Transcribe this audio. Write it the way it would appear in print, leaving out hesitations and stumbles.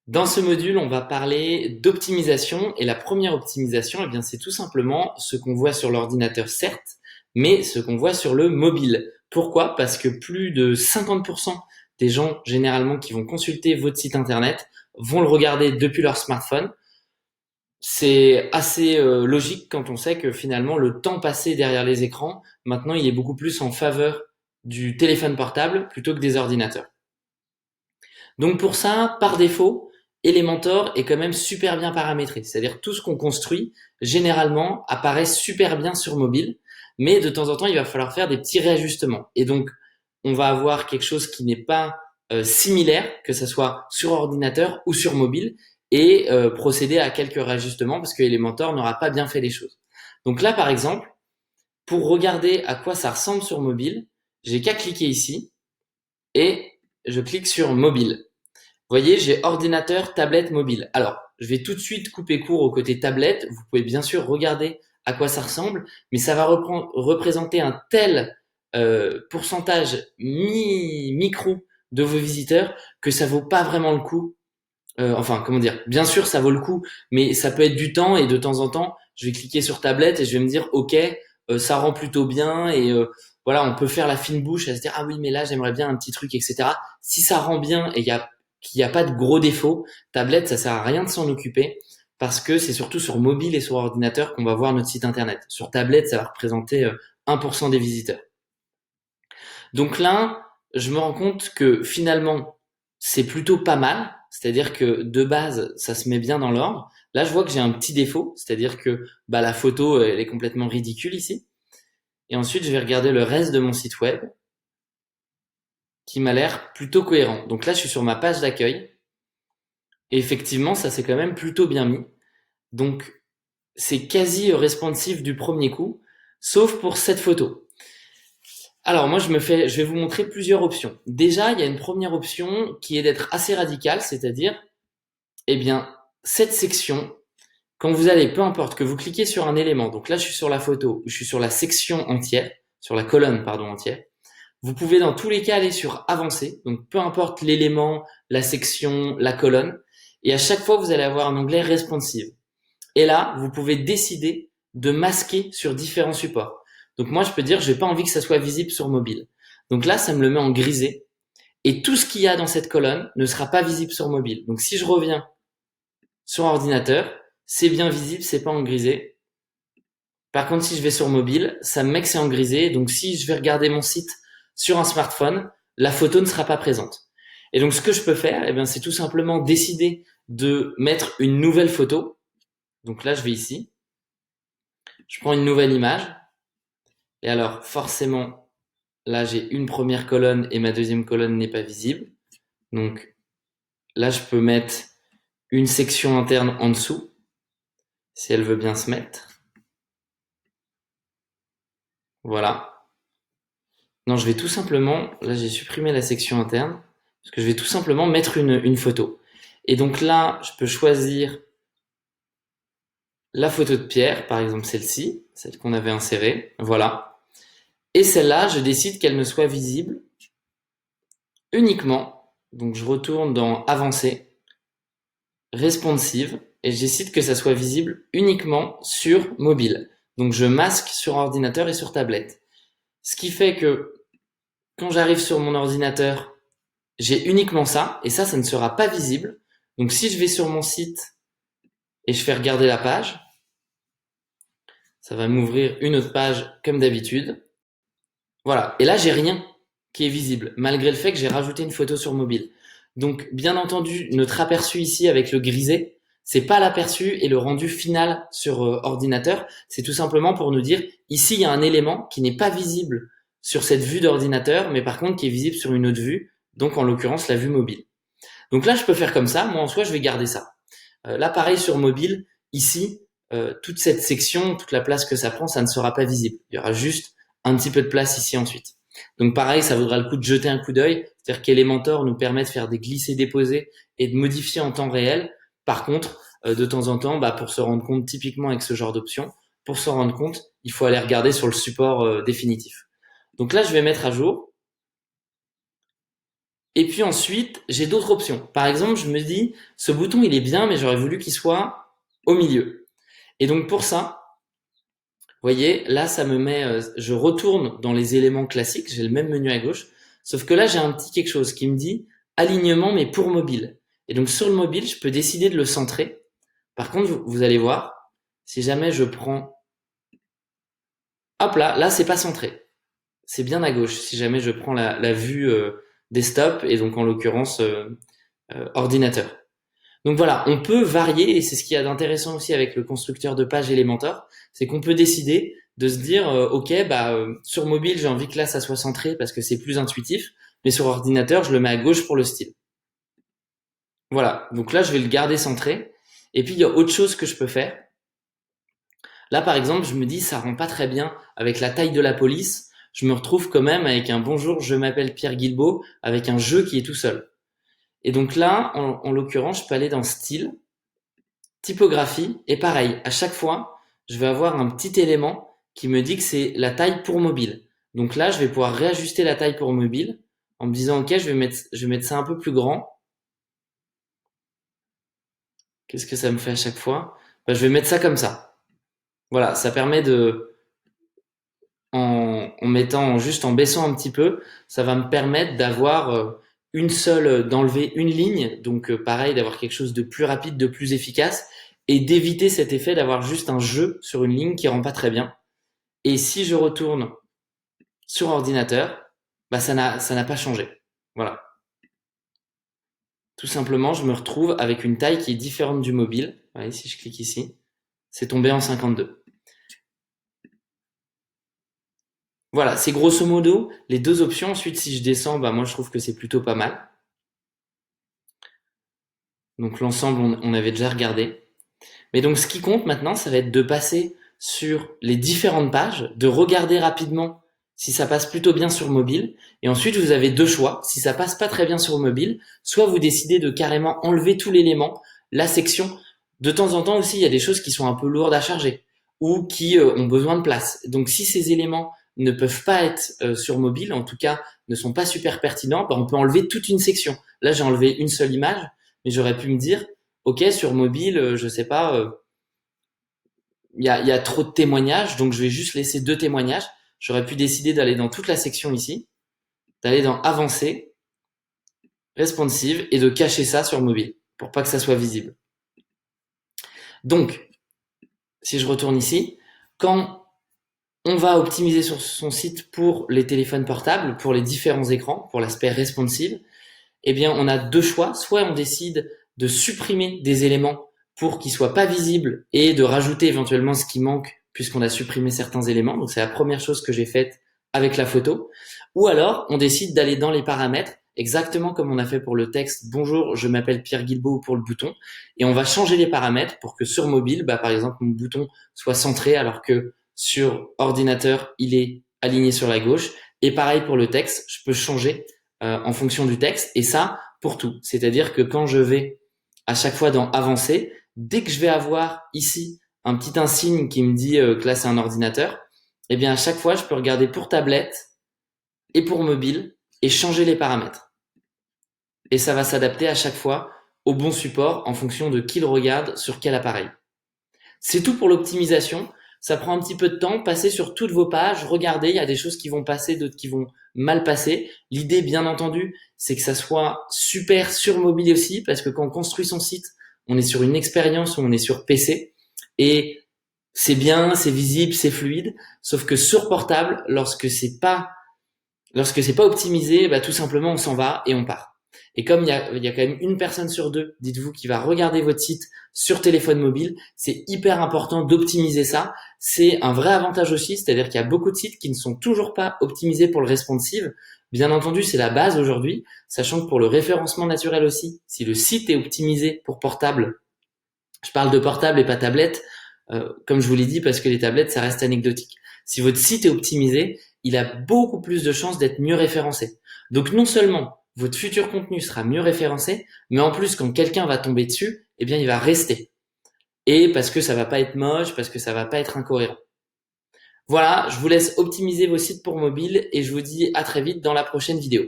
Dans ce module, on va parler d'optimisation et la première optimisation, eh bien, c'est tout simplement ce qu'on voit sur l'ordinateur, certes, mais ce qu'on voit sur le mobile. Pourquoi? Parce que plus de 50% des gens, généralement, qui vont consulter votre site internet vont le regarder depuis leur smartphone. C'est assez logique quand on sait que finalement, le temps passé derrière les écrans, maintenant, il est beaucoup plus en faveur du téléphone portable plutôt que des ordinateurs. Donc pour ça, par défaut, Elementor est quand même super bien paramétré. C'est-à-dire tout ce qu'on construit, généralement, apparaît super bien sur mobile, mais de temps en temps, il va falloir faire des petits réajustements. Et donc, on va avoir quelque chose qui n'est pas similaire, que ce soit sur ordinateur ou sur mobile, et procéder à quelques réajustements parce que Elementor n'aura pas bien fait les choses. Donc là, par exemple, pour regarder à quoi ça ressemble sur mobile, j'ai qu'à cliquer ici et je clique sur mobile. Vous voyez, j'ai ordinateur, tablette, mobile. Alors, je vais tout de suite couper court au côté tablette. Vous pouvez bien sûr regarder à quoi ça ressemble, mais ça va représenter un tel pourcentage micro de vos visiteurs que ça vaut pas vraiment le coup. Enfin, comment dire? Bien sûr, ça vaut le coup, mais ça peut être du temps et de temps en temps, je vais cliquer sur tablette et je vais me dire, ok, ça rend plutôt bien et voilà, on peut faire la fine bouche à se dire, ah oui, mais là, j'aimerais bien un petit truc, etc. Si ça rend bien et qu'il n'y a pas de gros défauts, tablette, ça sert à rien de s'en occuper parce que c'est surtout sur mobile et sur ordinateur qu'on va voir notre site internet. Sur tablette, ça va représenter 1% des visiteurs. Donc là, je me rends compte que finalement, c'est plutôt pas mal. C'est-à-dire que de base, ça se met bien dans l'ordre. Là, je vois que j'ai un petit défaut, c'est-à-dire que bah, la photo, elle est complètement ridicule ici. Et ensuite, je vais regarder le reste de mon site web qui m'a l'air plutôt cohérent. Donc là, je suis sur ma page d'accueil. Et effectivement, ça s'est quand même plutôt bien mis. Donc, c'est quasi responsive du premier coup, sauf pour cette photo. Alors moi je vais vous montrer plusieurs options. Déjà, il y a une première option qui est d'être assez radical, c'est-à-dire, eh bien, cette section, quand vous allez, peu importe que vous cliquez sur un élément, donc là je suis sur la photo, je suis sur la section entière, sur la colonne pardon entière, vous pouvez dans tous les cas aller sur avancer, donc peu importe l'élément, la section, la colonne, et à chaque fois vous allez avoir un onglet responsive. Et là, vous pouvez décider de masquer sur différents supports. Donc moi, je peux dire, j'ai pas envie que ça soit visible sur mobile. Donc là, ça me le met en grisé. Et tout ce qu'il y a dans cette colonne ne sera pas visible sur mobile. Donc si je reviens sur ordinateur, c'est bien visible, c'est pas en grisé. Par contre, si je vais sur mobile, ça me met que c'est en grisé. Donc si je vais regarder mon site sur un smartphone, la photo ne sera pas présente. Et donc ce que je peux faire, eh bien, c'est tout simplement décider de mettre une nouvelle photo. Donc là, je vais ici. Je prends une nouvelle image. Et alors, forcément, là, j'ai une première colonne et ma deuxième colonne n'est pas visible. Donc là, je peux mettre une section interne en dessous, si elle veut bien se mettre. Voilà. Non, je vais tout simplement, là, j'ai supprimé la section interne, parce que je vais tout simplement mettre une photo. Et donc là, je peux choisir la photo de Pierre, par exemple celle-ci, celle qu'on avait insérée. Voilà. Et celle-là, je décide qu'elle ne soit visible uniquement. Donc je retourne dans Avancer, responsive, et je décide que ça soit visible uniquement sur mobile. Donc je masque sur ordinateur et sur tablette. Ce qui fait que quand j'arrive sur mon ordinateur, j'ai uniquement ça, et ça ne sera pas visible. Donc si je vais sur mon site et je fais regarder la page, ça va m'ouvrir une autre page comme d'habitude. Voilà. Et là, j'ai rien qui est visible, malgré le fait que j'ai rajouté une photo sur mobile. Donc, bien entendu, notre aperçu ici avec le grisé, c'est pas l'aperçu et le rendu final sur ordinateur. C'est tout simplement pour nous dire, ici, il y a un élément qui n'est pas visible sur cette vue d'ordinateur, mais par contre qui est visible sur une autre vue, donc en l'occurrence la vue mobile. Donc là, je peux faire comme ça. Moi, en soi, je vais garder ça. Là, pareil sur mobile, ici, toute cette section, toute la place que ça prend, ça ne sera pas visible. Il y aura juste un petit peu de place ici ensuite. Donc pareil, ça vaudra le coup de jeter un coup d'œil, c'est-à-dire qu'Elementor nous permet de faire des glissés-déposés et de modifier en temps réel. Par contre, de temps en temps, bah, pour se rendre compte, typiquement avec ce genre d'option, pour se rendre compte, il faut aller regarder sur le support définitif. Donc là, je vais mettre à jour Et puis ensuite, j'ai d'autres options. Par exemple, je me dis, ce bouton, il est bien, mais j'aurais voulu qu'il soit au milieu. Et donc pour ça, vous voyez, là, ça me met, je retourne dans les éléments classiques, j'ai le même menu à gauche, sauf que là, j'ai un petit quelque chose qui me dit alignement, mais pour mobile. Et donc sur le mobile, je peux décider de le centrer. Par contre, vous allez voir, si jamais je prends, hop là, c'est pas centré. C'est bien à gauche, si jamais je prends la vue desktop, et donc en l'occurrence ordinateur. Donc voilà, on peut varier, et c'est ce qu'il y a d'intéressant aussi avec le constructeur de page Elementor, c'est qu'on peut décider de se dire, ok, sur mobile, j'ai envie que là, ça soit centré parce que c'est plus intuitif, mais sur ordinateur, je le mets à gauche pour le style. Voilà, donc là, je vais le garder centré. Et puis, il y a autre chose que je peux faire. Là, par exemple, je me dis, ça rend pas très bien avec la taille de la police. Je me retrouve quand même avec un bonjour, je m'appelle Pierre Guilbeault, avec un jeu qui est tout seul. Et donc là, en l'occurrence, je peux aller dans style, typographie, et pareil, à chaque fois, je vais avoir un petit élément qui me dit que c'est la taille pour mobile. Donc là, je vais pouvoir réajuster la taille pour mobile en me disant, ok, je vais mettre ça un peu plus grand. Qu'est-ce que ça me fait à chaque fois? Je vais mettre ça comme ça. Voilà, ça permet en mettant, juste en baissant un petit peu, ça va me permettre d'avoir d'enlever une ligne, donc pareil, d'avoir quelque chose de plus rapide, de plus efficace, et d'éviter cet effet d'avoir juste un jeu sur une ligne qui rend pas très bien. Et si je retourne sur ordinateur, ça n'a pas changé. Voilà. Tout simplement, je me retrouve avec une taille qui est différente du mobile. Allez, si je clique ici, c'est tombé en 52. Voilà, c'est grosso modo les deux options. Ensuite, si je descends, moi je trouve que c'est plutôt pas mal. Donc l'ensemble, on avait déjà regardé. Mais donc ce qui compte maintenant, ça va être de passer sur les différentes pages, de regarder rapidement si ça passe plutôt bien sur mobile. Et ensuite, vous avez deux choix. Si ça passe pas très bien sur mobile, soit vous décidez de carrément enlever tout l'élément, la section. De temps en temps aussi, il y a des choses qui sont un peu lourdes à charger ou qui ont besoin de place. Donc si ces éléments ne peuvent pas être sur mobile, en tout cas ne sont pas super pertinents, on peut enlever toute une section. Là, j'ai enlevé une seule image, mais j'aurais pu me dire, ok, sur mobile, je sais pas, il y a trop de témoignages, donc je vais juste laisser deux témoignages. J'aurais pu décider d'aller dans toute la section ici, d'aller dans Avancé, Responsive, et de cacher ça sur mobile, pour pas que ça soit visible. Donc, si je retourne ici, quand on va optimiser sur son site pour les téléphones portables, pour les différents écrans, pour l'aspect responsive, eh bien, on a deux choix. Soit on décide de supprimer des éléments pour qu'ils soient pas visibles et de rajouter éventuellement ce qui manque puisqu'on a supprimé certains éléments. Donc, c'est la première chose que j'ai faite avec la photo. Ou alors, on décide d'aller dans les paramètres, exactement comme on a fait pour le texte. Bonjour, je m'appelle Pierre Guilbeault pour le bouton. Et on va changer les paramètres pour que sur mobile, par exemple, mon bouton soit centré alors que sur ordinateur, il est aligné sur la gauche. Et pareil pour le texte, je peux changer en fonction du texte, et ça pour tout. C'est-à-dire que quand je vais à chaque fois dans Avancer, dès que je vais avoir ici un petit insigne qui me dit que là c'est un ordinateur, eh bien à chaque fois je peux regarder pour tablette et pour mobile et changer les paramètres. Et ça va s'adapter à chaque fois au bon support en fonction de qui le regarde sur quel appareil. C'est tout pour l'optimisation. Ça prend un petit peu de temps, passer sur toutes vos pages, regardez, il y a des choses qui vont passer, d'autres qui vont mal passer. L'idée, bien entendu, c'est que ça soit super sur mobile aussi, parce que quand on construit son site, on est sur une expérience où on est sur PC, et c'est bien, c'est visible, c'est fluide, sauf que sur portable, lorsque c'est pas optimisé, tout simplement, on s'en va et on part. Et comme il y a quand même une personne sur deux, dites-vous, qui va regarder votre site sur téléphone mobile, c'est hyper important d'optimiser ça. C'est un vrai avantage aussi, c'est-à-dire qu'il y a beaucoup de sites qui ne sont toujours pas optimisés pour le responsive. Bien entendu, c'est la base aujourd'hui, sachant que pour le référencement naturel aussi, si le site est optimisé pour portable, je parle de portable et pas tablette, comme je vous l'ai dit, parce que les tablettes, ça reste anecdotique. Si votre site est optimisé, il a beaucoup plus de chances d'être mieux référencé. Donc non seulement votre futur contenu sera mieux référencé, mais en plus, quand quelqu'un va tomber dessus, eh bien, il va rester. Et parce que ça va pas être moche, parce que ça va pas être incohérent. Voilà, je vous laisse optimiser vos sites pour mobile et je vous dis à très vite dans la prochaine vidéo.